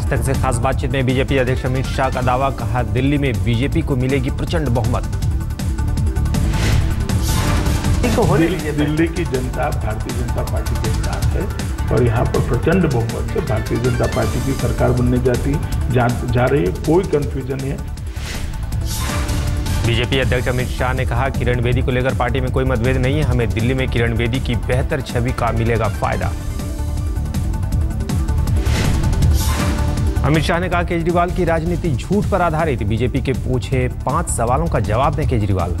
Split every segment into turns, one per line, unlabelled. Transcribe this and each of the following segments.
आज तक से खास बातचीत में बीजेपी अध्यक्ष अमित शाह का दावा, कहा दिल्ली में बीजेपी को मिलेगी प्रचंड बहुमत।
दिल्ली की जनता भारतीय जनता पार्टी के साथ है और यहाँ पर प्रचंड बहुमत से भारतीय जनता पार्टी की सरकार बनने जा रही है, कोई कंफ्यूजन नहीं है।
बीजेपी अध्यक्ष अमित शाह ने कहा, किरण बेदी को लेकर पार्टी में कोई मतभेद नहीं है, हमें दिल्ली में किरण बेदी की बेहतर छवि का मिलेगा फायदा। अमित शाह ने कहा, केजरीवाल की राजनीति झूठ पर आधारित, बीजेपी के पूछे 5 सवालों का जवाब दें केजरीवाल।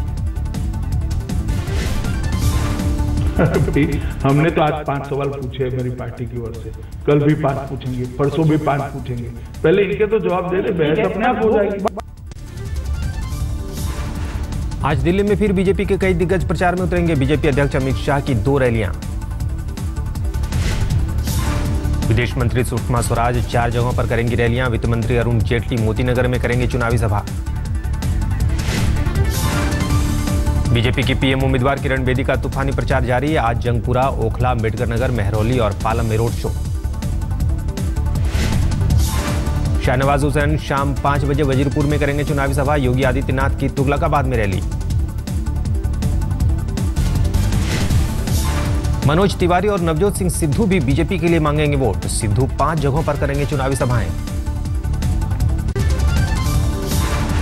हमने तो आज 5 सवाल पूछे मेरी पार्टी की ओर से, कल भी 5 पूछेंगे, परसों भी 5 पूछेंगे, पहले इनके तो जवाब दे दे, बहस अपने आप हो जाएगी।
आज दिल्ली में फिर बीजेपी के कई दिग्गज प्रचार में उतरेंगे। बीजेपी अध्यक्ष अमित शाह की 2 रैलियां। विदेश मंत्री सुषमा स्वराज 4 जगहों पर करेंगी रैलियां। वित्त मंत्री अरुण जेटली मोतीनगर में करेंगे चुनावी सभा। बीजेपी की पीएम उम्मीदवार किरण बेदी का तूफानी प्रचार जारी है। आज जंगपुरा, ओखला, अम्बेडकर नगर, मेहरौली और पालम में रोड शो। शाहनवाज हुसैन शाम 5 बजे वजीरपुर में करेंगे चुनावी सभा। योगी आदित्यनाथ की तुगलकाबाद में रैली। मनोज तिवारी और नवजोत सिंह सिद्धू भी बीजेपी के लिए मांगेंगे वोट। सिद्धू 5 जगहों पर करेंगे चुनावी सभाएं।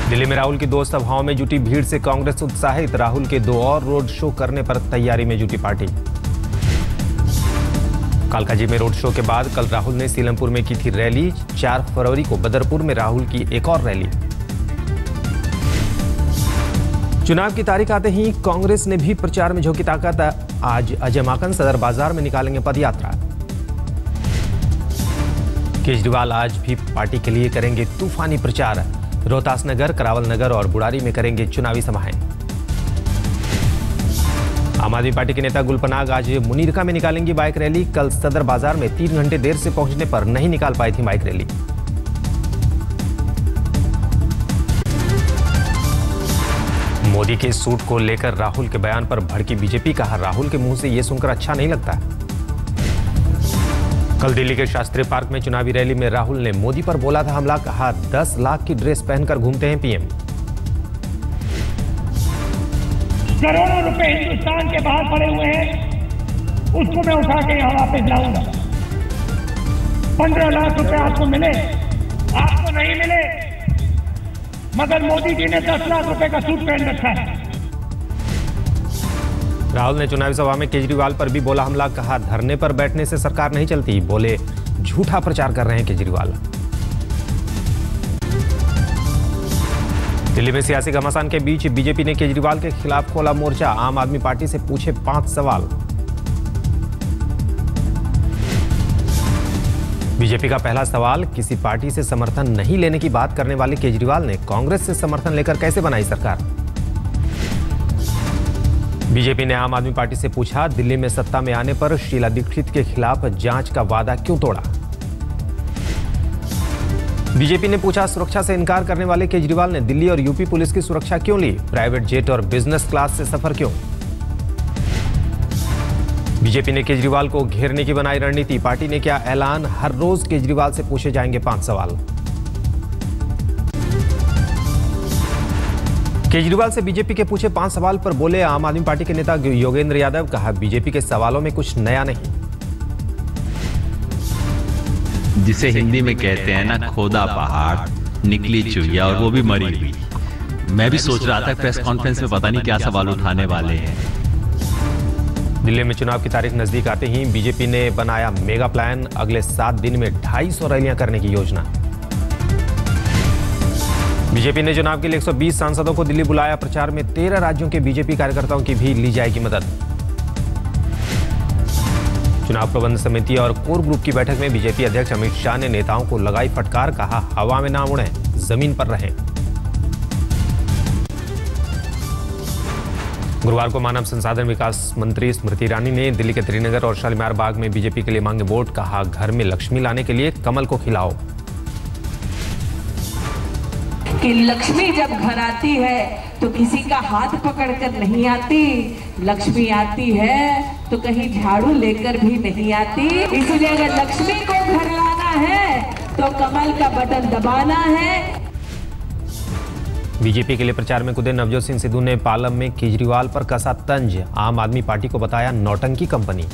दिल्ली में राहुल की 2 सभाओं में जुटी भीड़ से कांग्रेस उत्साहित। राहुल के 2 और रोड शो करने पर तैयारी में जुटी पार्टी। कालकाजी में रोड शो के बाद कल राहुल ने सीलमपुर में की थी रैली। 4 फरवरी को बदरपुर में राहुल की एक और रैली। चुनाव की तारीख आते ही कांग्रेस ने भी प्रचार में झोंकी ताकत। आज अजय माकन सदर बाजार में निकालेंगे पदयात्रा। केजरीवाल आज भी पार्टी के लिए करेंगे तूफानी प्रचार। रोहतास नगर, करावल नगर और बुड़ारी में करेंगे चुनावी सभाएं। आम आदमी पार्टी के नेता गुलपनाग आज मुनीरका में निकालेंगी बाइक रैली। कल सदर बाजार में 3 घंटे देर से पहुंचने पर नहीं निकाल पाई थी बाइक रैली। मोदी के सूट को लेकर राहुल के बयान पर भड़की बीजेपी। कहा, राहुल के मुंह से यह सुनकर अच्छा नहीं लगता। कल दिल्ली के शास्त्री पार्क में चुनावी रैली में राहुल ने मोदी पर बोला था हमला। कहा, 10 लाख की ड्रेस पहनकर घूमते हैं पीएम।
करोड़ों रुपए हिंदुस्तान के बाहर पड़े हुए हैं, उसको मैं उठा के यहाँ वापस लाऊंगा। 15 लाख रुपए आपको मिले, आपको नहीं मिले, मगर मोदी जी ने 10 लाख रुपए का सूट पहन रखा है।
राहुल ने चुनावी सभा में केजरीवाल पर भी बोला हमला। कहा, धरने पर बैठने से सरकार नहीं चलती। बोले, झूठा प्रचार कर रहे हैं केजरीवाल। दिल्ली में सियासी घमासान के बीच बीजेपी ने केजरीवाल के खिलाफ खोला मोर्चा। आम आदमी पार्टी से पूछे 5 सवाल। बीजेपी का पहला सवाल, किसी पार्टी से समर्थन नहीं लेने की बात करने वाले केजरीवाल ने कांग्रेस से समर्थन लेकर कैसे बनाई सरकार। बीजेपी ने आम आदमी पार्टी से पूछा, दिल्ली में सत्ता में आने पर शीला दीक्षित के खिलाफ जांच का वादा क्यों तोड़ा। बीजेपी ने पूछा, सुरक्षा से इनकार करने वाले केजरीवाल ने दिल्ली और यूपी पुलिस की सुरक्षा क्यों ली। प्राइवेट जेट और बिजनेस क्लास से सफर क्यों। बीजेपी ने केजरीवाल को घेरने की बनाई रणनीति। पार्टी ने किया ऐलान, हर रोज केजरीवाल से पूछे जाएंगे 5 सवाल। केजरीवाल से बीजेपी के पूछे 5 सवाल पर बोले आम आदमी पार्टी के नेता योगेंद्र यादव। कहा, बीजेपी के सवालों में कुछ नया नहीं।
जिसे हिंदी में कहते हैं ना, खोदा पहाड़ निकली चुहिया, और वो भी मरी हुई। मैं भी सोच रहा था प्रेस कॉन्फ्रेंस में पता नहीं क्या सवाल उठाने वाले हैं।
दिल्ली में चुनाव की तारीख नजदीक आते ही बीजेपी ने बनाया मेगा प्लान। अगले 7 दिन में 250 रैलियां करने की योजना। बीजेपी ने चुनाव के लिए 120 सांसदों को दिल्ली बुलाया। प्रचार में 13 राज्यों के बीजेपी कार्यकर्ताओं की भी ली जाएगी मदद। चुनाव प्रबंध समिति और कोर ग्रुप की बैठक में बीजेपी अध्यक्ष अमित शाह ने नेताओं को लगाई फटकार। कहा, हवा में ना उड़ें, जमीन पर रहें। गुरुवार को मानव संसाधन विकास मंत्री स्मृति ईरानी ने दिल्ली के त्रिनगर और शालीमार बाग में बीजेपी के लिए मांगे वोट। कहा, घर में लक्ष्मी लाने के लिए कमल को खिलाओ।
कि लक्ष्मी जब घर आती है तो किसी का हाथ पकड़कर नहीं आती, लक्ष्मी आती है तो कहीं झाड़ू लेकर भी नहीं आती। इसलिए अगर लक्ष्मी को घर लाना है तो कमल का बटन दबाना है।
बीजेपी के लिए प्रचार में कूदे नवजोत सिंह सिद्धू ने पालम में केजरीवाल पर कसा तंज, आम आदमी पार्टी को बताया नौटंकी कंपनी।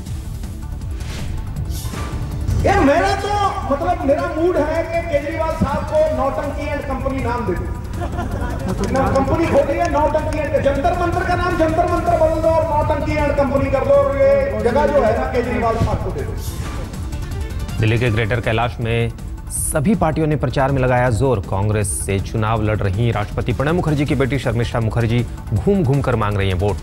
ये मेरा तो मतलब मेरा मूड है कि केजरीवाल साहब को नौटंकी एंड कंपनी नाम दे दो। कंपनी खोली है नौटंकी एंड, जंतर मंतर का नाम जंतर मंतर बदल दो और नौटंकी एंड कंपनी कर दो और ये जगह जो है ना केजरीवाल साहब को दे दो।
दिल्ली के ग्रेटर कैलाश में सभी पार्टियों ने प्रचार में लगाया जोर। कांग्रेस से चुनाव लड़ रही राष्ट्रपति प्रणब मुखर्जी की बेटी शर्मिष्ठा मुखर्जी घूम घूम कर मांग रही हैं वोट।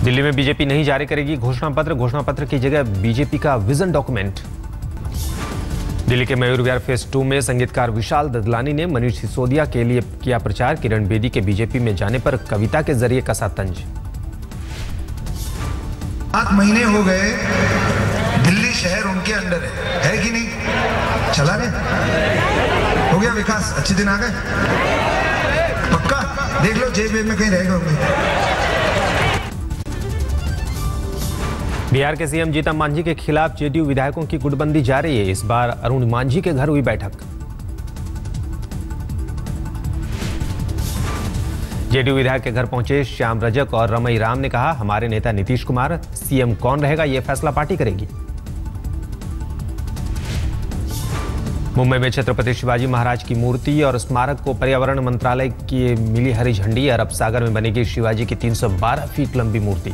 दिल्ली में बीजेपी नहीं जारी करेगी घोषणा पत्र की जगह बीजेपी का विजन डॉक्यूमेंट। दिल्ली के मयूर विहार फेज 2 में संगीतकार विशाल ददलानी ने मनीष सिसोदिया के लिए किया प्रचार। किरण बेदी के बीजेपी में जाने पर कविता के जरिए कसा तंज।
7 महीने हो गए, दिल्ली शहर उनके अंडर है कि नहीं? चला गया, हो गया विकास, अच्छे दिन आ गए पक्का। देख लो जेब में कहीं रह गए।
बिहार के सीएम जीतन मांझी के खिलाफ जेडीयू विधायकों की गुटबंदी जारी है। इस बार अरुण मांझी के घर हुई बैठक। जेडीयू विधायक के घर पहुंचे श्याम रजक और रमई राम ने कहा, हमारे नेता नीतीश कुमार, सीएम कौन रहेगा यह फैसला पार्टी करेगी। मुंबई में छत्रपति शिवाजी महाराज की मूर्ति और स्मारक को पर्यावरण मंत्रालय की मिली हरी झंडी। अरब सागर में बनेगी शिवाजी की 312 फीट लंबी मूर्ति।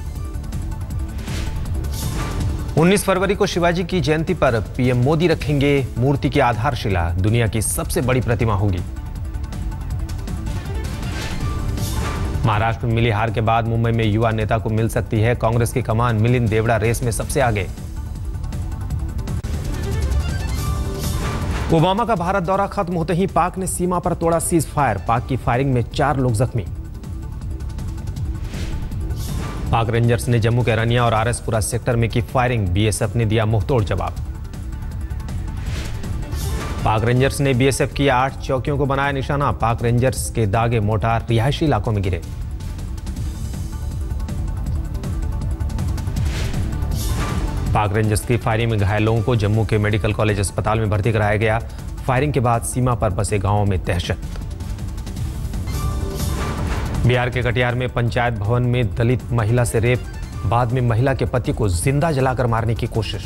19 फरवरी को शिवाजी की जयंती पर पीएम मोदी रखेंगे मूर्ति की आधारशिला। दुनिया की सबसे बड़ी प्रतिमा होगी। महाराष्ट्र में मिली हार के बाद मुंबई में युवा नेता को मिल सकती है कांग्रेस की कमान। मिलिंद देवड़ा रेस में सबसे आगे। ओबामा का भारत दौरा खत्म होते ही पाक ने सीमा पर तोड़ा सीज फायर। पाक की फायरिंग में 4 लोग जख्मी। पाक रेंजर्स ने जम्मू के रनिया और आरएसपुरा सेक्टर में की फायरिंग। बीएसएफ ने दिया मुंहतोड़ जवाब। पाक रेंजर्स ने बीएसएफ की 8 चौकियों को बनाया निशाना। पाक रेंजर्स के दागे मोर्टार रिहायशी इलाकों में गिरे। पाक रेंजर्स की फायरिंग में घायल लोगों को जम्मू के मेडिकल कॉलेज अस्पताल में भर्ती कराया गया। फायरिंग के बाद सीमा पर बसे गांवों में दहशत। बिहार के कटिहार में पंचायत भवन में दलित महिला से रेप, बाद में महिला के पति को जिंदा जलाकर मारने की कोशिश।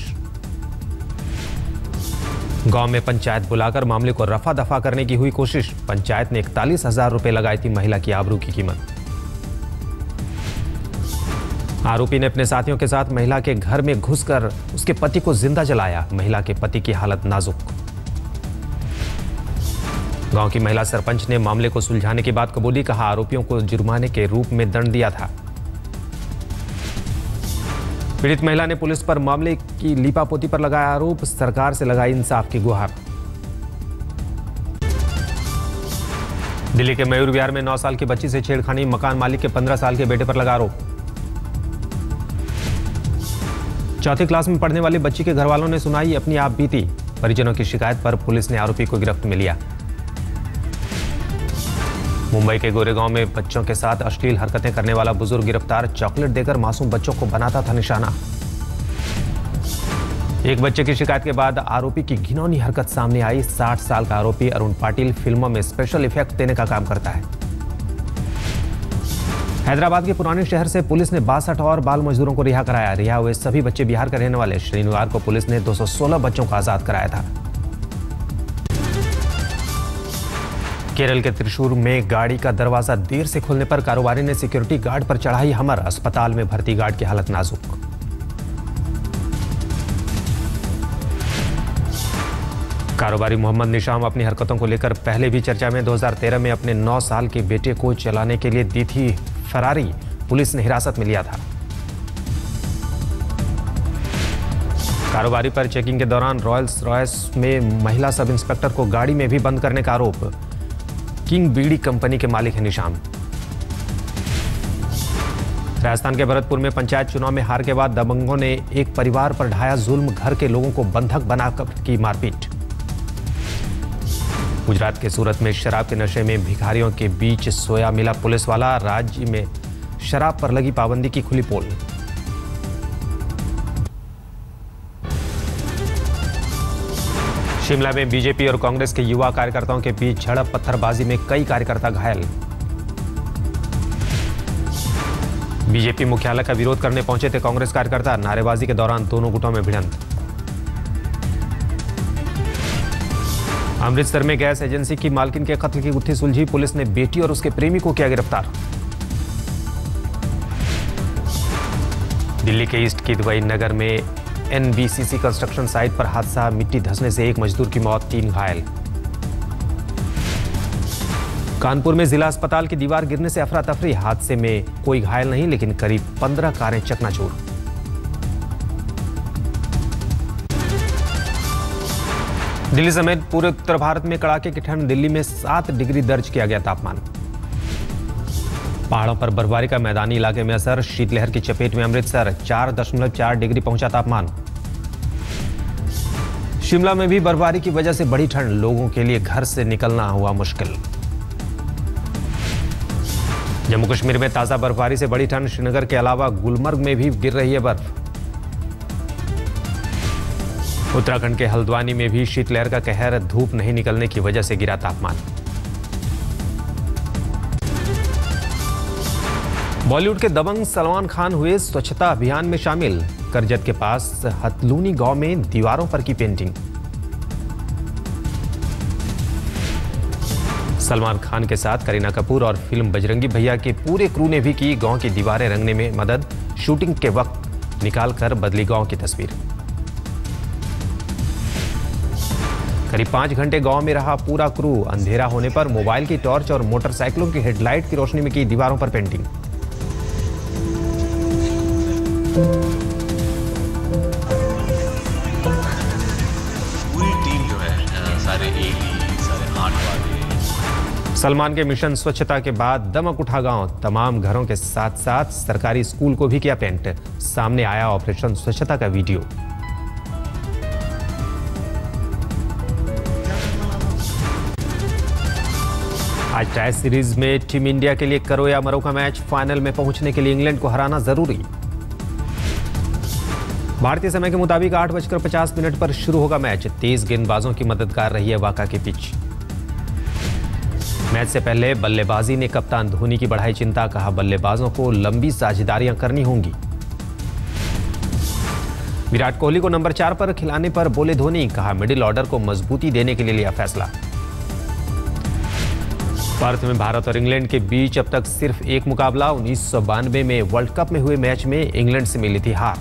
गांव में पंचायत बुलाकर मामले को रफा दफा करने की हुई कोशिश। पंचायत ने 41,000 रुपए लगाई थी महिला की आबरू की कीमत। आरोपी ने अपने साथियों के साथ महिला के घर में घुसकर उसके पति को जिंदा जलाया। महिला के पति की हालत नाजुक। गांव की महिला सरपंच ने मामले को सुलझाने के बाद कबूली। कहा, आरोपियों को जुर्माने के रूप में दंड दिया था। पीड़ित महिला ने पुलिस पर मामले की लीपापोती पर लगाया आरोप। सरकार से लगाई इंसाफ की गुहार। दिल्ली के मयूर विहार में 9 साल की बच्ची से छेड़खानी। मकान मालिक के 15 साल के बेटे पर लगा आरोप। 4th क्लास में पढ़ने वाली बच्ची के घर वालों ने सुनाई अपनी आप बीती। परिजनों की शिकायत पर पुलिस ने आरोपी को गिरफ्त में लिया। मुंबई के गोरेगांव में बच्चों के साथ अश्लील हरकतें करने वाला बुजुर्ग गिरफ्तार। चॉकलेट देकर मासूम बच्चों को बनाता था निशाना। एक बच्चे की शिकायत के बाद आरोपी की घिनौनी हरकत सामने आई। 60 साल का आरोपी अरुण पाटिल फिल्मों में स्पेशल इफेक्ट देने का काम करता है। हैदराबाद के पुराने शहर से पुलिस ने 62 और बाल मजदूरों को रिहा कराया। रिहा हुए सभी बच्चे बिहार के रहने वाले। शनिवार को पुलिस ने 216 बच्चों को आजाद कराया था। केरल के त्रिशूर में गाड़ी का दरवाजा देर से खुलने पर कारोबारी ने सिक्योरिटी गार्ड पर चढ़ाई हमर। अस्पताल में भर्ती गार्ड की हालत नाजुक। कारोबारी मोहम्मद निशाम अपनी हरकतों को लेकर पहले भी चर्चा में। 2013 में अपने 9 साल के बेटे को चलाने के लिए दी थी फरारी। पुलिस ने हिरासत में लिया था। कारोबारी पर चेकिंग के दौरान रॉयल्स रॉयस में महिला सब इंस्पेक्टर को गाड़ी में भी बंद करने का आरोप। किंग बीड़ी कंपनी के मालिक है निशाम। राजस्थान के भरतपुर में पंचायत चुनाव में हार के बाद दबंगों ने एक परिवार पर ढाया जुल्म। घर के लोगों को बंधक बनाकर की मारपीट। गुजरात के सूरत में शराब के नशे में भिखारियों के बीच सोया मिला पुलिस वाला। राज्य में शराब पर लगी पाबंदी की खुली पोल। शिमला में बीजेपी और कांग्रेस के युवा कार्यकर्ताओं के बीच झड़प, पत्थरबाजी में कई कार्यकर्ता घायल। बीजेपी मुख्यालय का विरोध करने पहुंचे थे कांग्रेस कार्यकर्ता, नारेबाजी के दौरान दोनों गुटों में भिड़ंत। अमृतसर में गैस एजेंसी की मालकिन के कत्ल की गुत्थी सुलझी, पुलिस ने बेटी और उसके प्रेमी को किया गिरफ्तार। दिल्ली के ईस्ट किदवई नगर में एनबीसीसी कंस्ट्रक्शन साइट पर हादसा, मिट्टी धंसने से एक मजदूर की मौत, 3 घायल। कानपुर में जिला अस्पताल की दीवार गिरने से अफरा तफरी, हादसे में कोई घायल नहीं लेकिन करीब 15 कारें चकनाचूर। दिल्ली समेत पूरे उत्तर भारत में कड़ाके की ठंड, दिल्ली में 7 डिग्री दर्ज किया गया तापमान। पहाड़ों पर बर्फबारी का मैदानी इलाके में असर, शीतलहर की चपेट में अमृतसर, 4.4 डिग्री पहुंचा तापमान। शिमला में भी बर्फबारी की वजह से बढ़ी ठंड, लोगों के लिए घर से निकलना हुआ मुश्किल। जम्मू कश्मीर में ताजा बर्फबारी से बढ़ी ठंड, श्रीनगर के अलावा गुलमर्ग में भी गिर रही है बर्फ। उत्तराखंड के हल्द्वानी में भी शीतलहर का कहर, धूप नहीं निकलने की वजह से गिरा तापमान। बॉलीवुड के दबंग सलमान खान हुए स्वच्छता अभियान में शामिल, करजत के पास हथलूनी गांव में दीवारों पर की पेंटिंग। सलमान खान के साथ करीना कपूर और फिल्म बजरंगी भैया के पूरे क्रू ने भी की गांव की दीवारें रंगने में मदद, शूटिंग के वक्त निकालकर बदली गांव की तस्वीर। करीब 5 घंटे गांव में रहा पूरा क्रू, अंधेरा होने पर मोबाइल की टॉर्च और मोटरसाइकिलों की हेडलाइट की रोशनी में की दीवारों पर पेंटिंग।
पूरी टीम जो है सारे सारे 8 वाले।
सलमान के मिशन स्वच्छता के बाद दमक उठा गांव, तमाम घरों के साथ साथ सरकारी स्कूल को भी किया पेंट, सामने आया ऑपरेशन स्वच्छता का वीडियो। आज टेस्ट सीरीज में टीम इंडिया के लिए करो या मरो का मैच, फाइनल में पहुंचने के लिए इंग्लैंड को हराना जरूरी। भारतीय समय के मुताबिक 8:50 पर शुरू होगा मैच, 30 गेंदबाजों की मददगार रही है वाका की पिच। मैच से पहले बल्लेबाजी ने कप्तान धोनी की बढ़ाई चिंता, कहा बल्लेबाजों को लंबी साझेदारियां करनी होंगी। विराट कोहली को नंबर 4 पर खिलाने पर बोले धोनी, कहा मिडिल ऑर्डर को मजबूती देने के लिए लिया फैसला। पर्थ में भारत और इंग्लैंड के बीच अब तक सिर्फ एक मुकाबला, 1992 में वर्ल्ड कप में हुए मैच में इंग्लैंड से मिली थी हार।